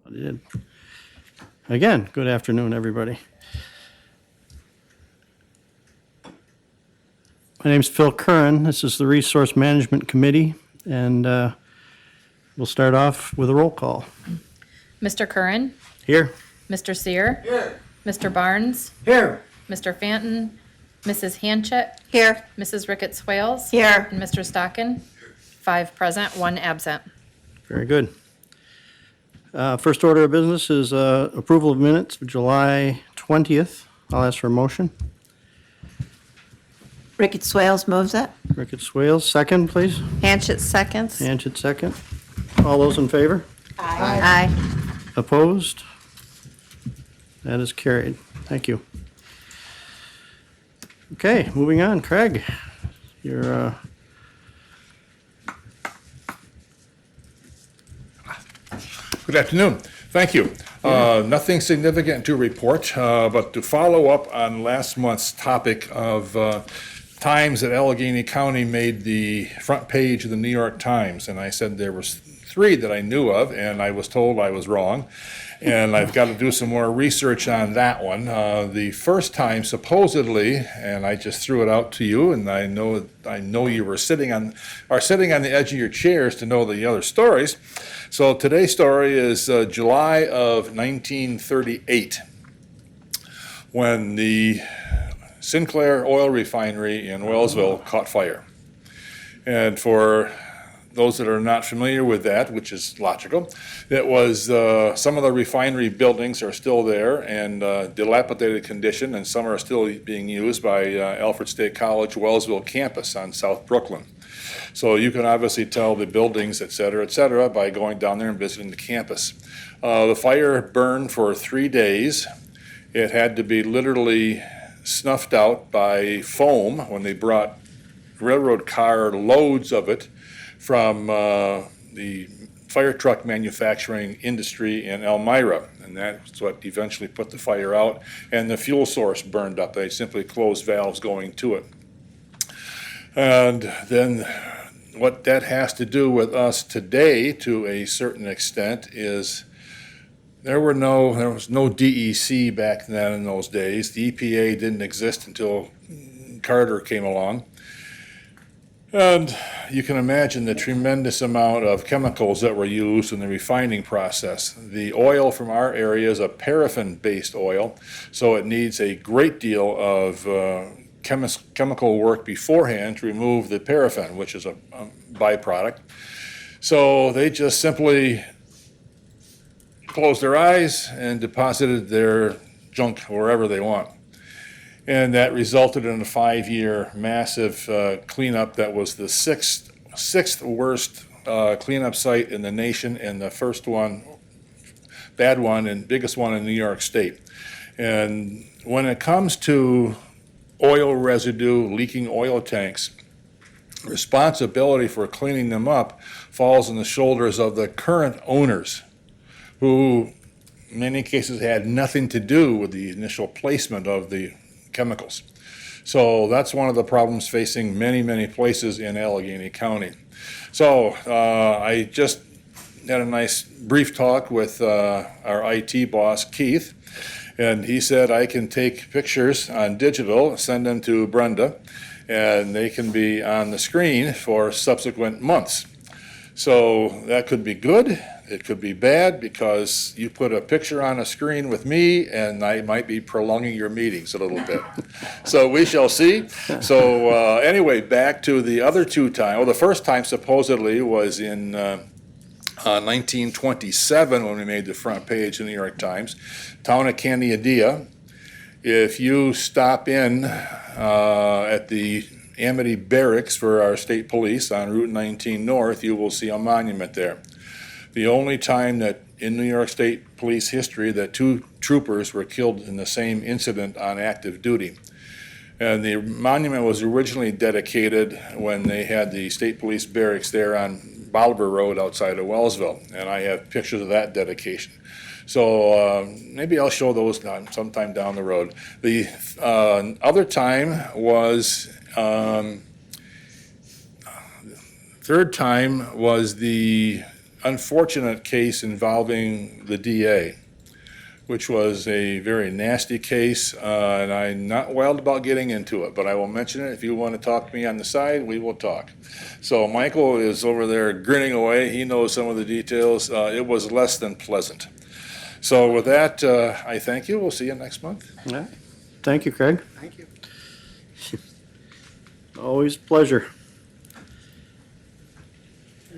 I did. Again, good afternoon, everybody. My name's Phil Curran. This is the Resource Management Committee, and we'll start off with a roll call. Mr. Curran, Here. Mr. Sear, Here. Mr. Barnes, Here. Mr. Fanton, Mrs. Hanchett, Here. Mrs. Ricketts Wales, Here. and Mr. Stockin. 5 present, 1 absent. Very good. First order of business is approval of minutes for July 20th. I'll ask for a motion. Ricketts Swales moves it. Ricketts Wales, second, please. Hanchett seconds. Hanchett, second. All those in favor? Aye. Opposed? That is carried. Thank you. Okay, moving on. Craig, you're, Good afternoon. Thank you. Nothing significant to report, but to follow up on last month's topic of times that Allegheny County made the front page of the New York Times. And I said there was 3 that I knew of, and I was told I was wrong. And I've got to do some more research on that one. The first time, supposedly, and I just threw it out to you, and I know you were sitting on the edge of your chairs to know the other stories. So today's story is July of 1938, when the Sinclair Oil Refinery in Wellsville caught fire. And for those that are not familiar with that, which is logical, it was some of the refinery buildings are still there and dilapidated condition, and some are still being used by Alfred State College Wellsville campus on South Brooklyn. So you can obviously tell the buildings, et cetera, by going down there and visiting the campus. The fire burned for 3 days. It had to be literally snuffed out by foam when they brought railroad car loads of it from the fire truck manufacturing industry in Elmira, and that's what eventually put the fire out, and the fuel source burned up. They simply closed valves going to it. And then what that has to do with us today, to a certain extent, is there was no DEC back then in those days. The EPA didn't exist until Carter came along. And you can imagine the tremendous amount of chemicals that were used in the refining process. The oil from our area is a paraffin-based oil, so it needs a great deal of chemical work beforehand to remove the paraffin, which is a byproduct. So they just simply closed their eyes and deposited their junk wherever they want. And that resulted in a 5-year massive cleanup that was the sixth worst cleanup site in the nation, and the first one, bad one, and biggest one in New York State. And when it comes to oil residue, leaking oil tanks, responsibility for cleaning them up falls on the shoulders of the current owners, who in many cases had nothing to do with the initial placement of the chemicals. So that's one of the problems facing many places in Allegheny County. So I just had a nice brief talk with our IT boss, Keith, and he said I can take pictures on digital, send them to Brenda, and they can be on the screen for subsequent months. So that could be good. It could be bad, because you put a picture on a screen with me and I might be prolonging your meetings a little bit. So we shall see. So anyway, back to the other 2 times. Well, the first time supposedly was in 1927 when we made the front page of the New York Times. Town of Candiadia. If you stop in at the Amity Barracks for our state police on Route 19 North, you will see a monument there. The only time that in New York State Police history that 2 troopers were killed in the same incident on active duty. And the monument was originally dedicated when they had the state police barracks there on Bolivar Road outside of Wellsville, and I have pictures of that dedication. So maybe I'll show those sometime down the road. The other time was, third time was the unfortunate case involving the DA, which was a very nasty case, and I'm not wild about getting into it, but I will mention it. If you want to talk to me on the side, we will talk. So Michael is over there grinning away. He knows some of the details. It was less than pleasant. So with that, I thank you. We'll see you next month. All right. Thank you, Craig. Thank you. Always a pleasure.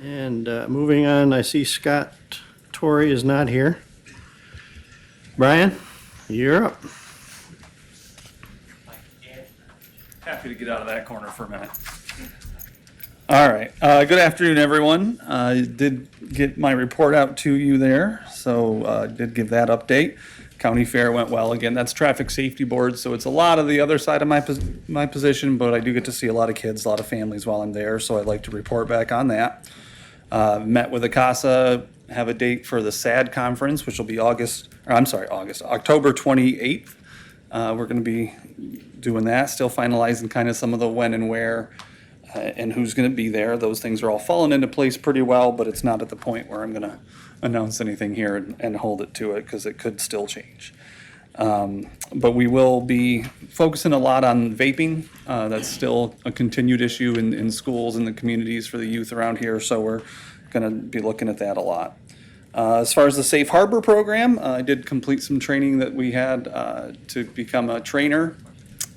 And moving on, I see Scott Torrey is not here. Brian, you're up. Happy to get out of that corner for a minute. All right. Good afternoon, everyone. I did get my report out to you there, so I did give that update. County Fair went well. Again, that's Traffic Safety Board, so it's a lot of the other side of my position, but I do get to see a lot of kids, a lot of families while I'm there, so I'd like to report back on that. Met with ACASA, have a date for the SAD conference, which will be October 28th. We're going to be doing that, still finalizing kind of some of the when and where and who's going to be there. Those things are all falling into place pretty well, but it's not at the point where I'm going to announce anything here and hold it to it because it could still change. But we will be focusing a lot on vaping. That's still a continued issue in schools and the communities for the youth around here, so we're going to be looking at that a lot. As far as the Safe Harbor program, I did complete some training that we had to become a trainer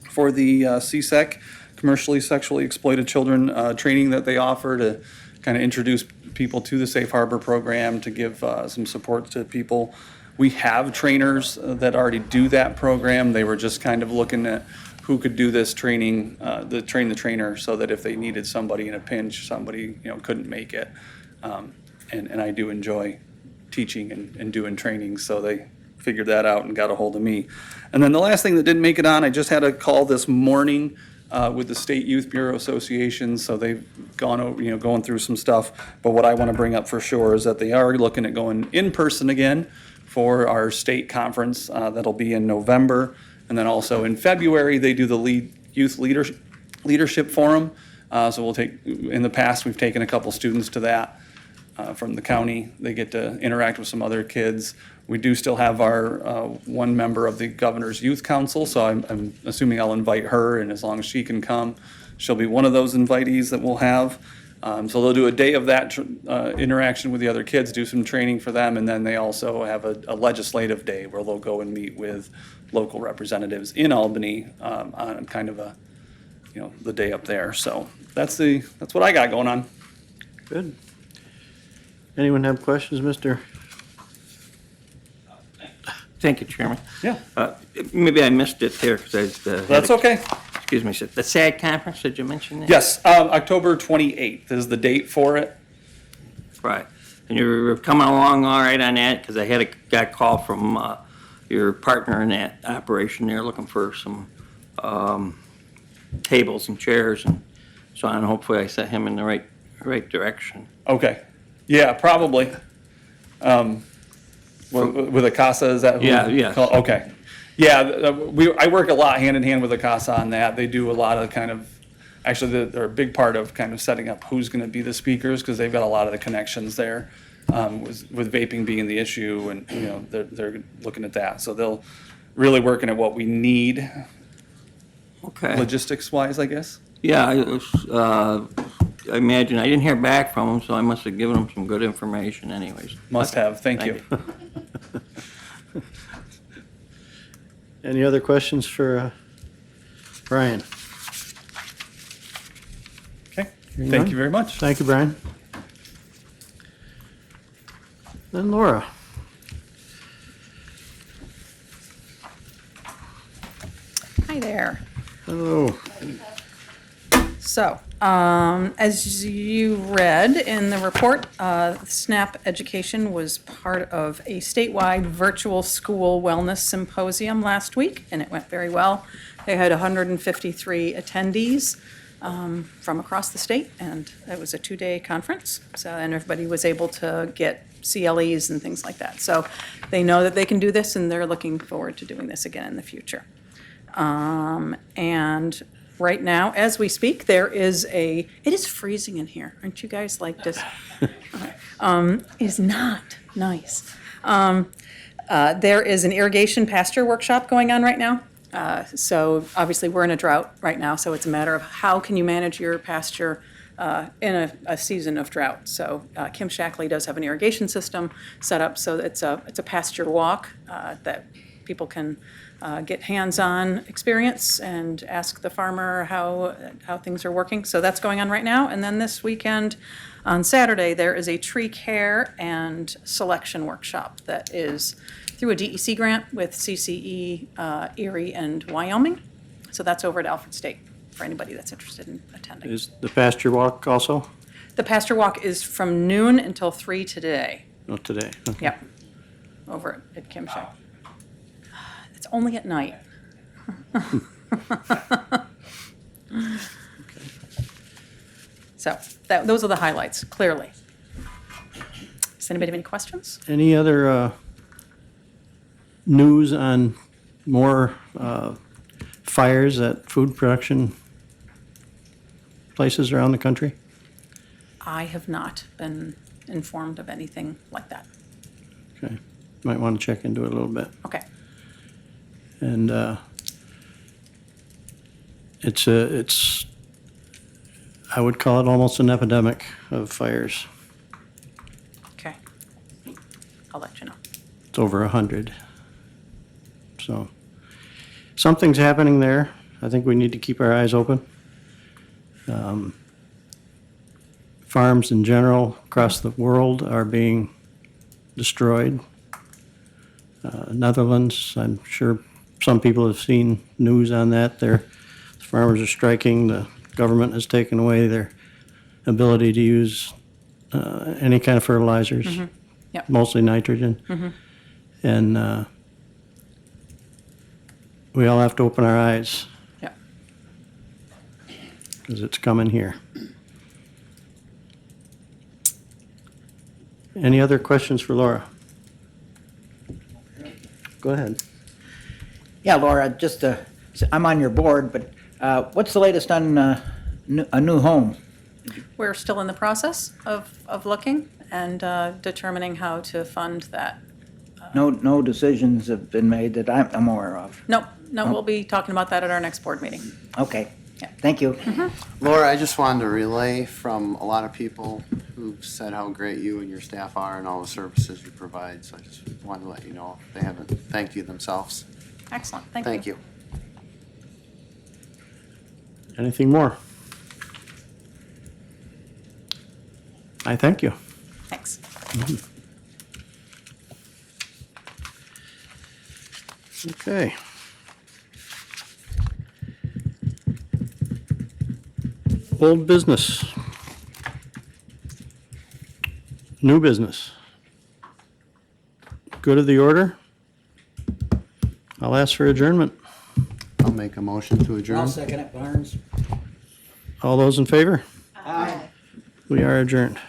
for the CSEC, Commercially Sexually Exploited Children training that they offer to kind of introduce people to the Safe Harbor program, to give some support to people. We have trainers that already do that program. They were just kind of looking at who could do this training, train the trainer, so that if they needed somebody in a pinch, somebody couldn't make it. And I do enjoy teaching and doing training, so they figured that out and got a hold of me. And then the last thing that didn't make it on, I just had a call this morning with the State Youth Bureau Association, so they've gone over, going through some stuff. But what I want to bring up for sure is that they are looking at going in person again for our state conference that'll be in November. And then also in February, they do the Youth Leadership Forum. So in the past, we've taken a couple students to that from the county. They get to interact with some other kids. We do still have our one member of the Governor's Youth Council, so I'm assuming I'll invite her, and as long as she can come, she'll be one of those invitees that we'll have. So they'll do a day of that interaction with the other kids, do some training for them, and then they also have a legislative day where they'll go and meet with local representatives in Albany on kind of the day up there. So that's what I got going on. Good. Anyone have questions, Mr.? Thank you, Chairman. Yeah, Maybe I missed it there because that's okay. Excuse me, sir. The SAD conference, did you mention that? Yes, October 28th is the date for it. Right. And you're coming along all right on that? Because I got a call from your partner in that operation there looking for some tables and chairs and so on. Hopefully I set him in the right direction. Okay. Yeah, probably. With ACASA, is that who? Yeah. Okay. Yeah, I work a lot hand in hand with ACASA on that. They do a lot of they're a big part of kind of setting up who's going to be the speakers because they've got a lot of the connections there with vaping being the issue, and they're looking at that. So they'll really working at what we need Okay. logistics wise, I guess. Yeah, I imagine, I didn't hear back from him, so I must have given him some good information anyways. Must have. Thank you. Any other questions for Brian? Okay. Hearing Thank none? you very much. Thank you, Brian. Then Laura. Hi there. Hello. So, as you read in the report, SNAP Education was part of a statewide virtual school wellness symposium last week, and it went very well. They had 153 attendees from across the state, and it was a two-day conference. So, and everybody was able to get CLEs and things like that. So they know that they can do this, and they're looking forward to doing this again in the future. And right now, as we speak, it is freezing in here. Aren't you guys like this? is not nice. There is an irrigation pasture workshop going on right now. So obviously, we're in a drought right now, so it's a matter of how can you manage your pasture in a season of drought. So Kim Shackley does have an irrigation system set up, so it's a pasture walk that people can get hands-on experience and ask the farmer how things are working. So that's going on right now. And then this weekend, on Saturday, there is a tree care and selection workshop that is through a DEC grant with CCE, Erie, and Wyoming. So that's over at Alfred State for anybody that's interested in attending. Is the pasture walk also? The pasture walk is from noon until 3 today. Not today. Okay. Yep, over at Kim Shack. It's only at night. So those are the highlights, clearly. Does anybody have any questions? Any other news on more fires at food production places around the country? I have not been informed of anything like that. Okay, might want to check into it a little bit. Okay, And it's I would call it almost an epidemic of fires. okay. I'll let you know. It's over 100. So something's happening there. I think we need to keep our eyes open. Farms in general across the world are being destroyed. Netherlands, I'm sure some people have seen news on that. The farmers are striking. The government has taken away their ability to use any kind of fertilizers, Yep. mostly nitrogen. And we all have to open our eyes Yep. because it's coming here. Any other questions for Laura? Go ahead. Yeah, Laura, I'm on your board, but what's the latest on a new home? We're still in the process of looking and determining how to fund that. No decisions have been made that I'm aware of. No, we'll be talking about that at our next board meeting. Okay, Yeah. thank you. Laura, I just wanted to relay from a lot of people who've said how great you and your staff are and all the services you provide. So I just wanted to let you know if they haven't thanked you themselves. Excellent, thank you. Thank you. Anything more? I thank you. Thanks. Okay. Old business. New business. Good of the order. I'll ask for adjournment. I'll make a motion to adjourn. second it, Barnes. All those in favor? Aye. We are adjourned.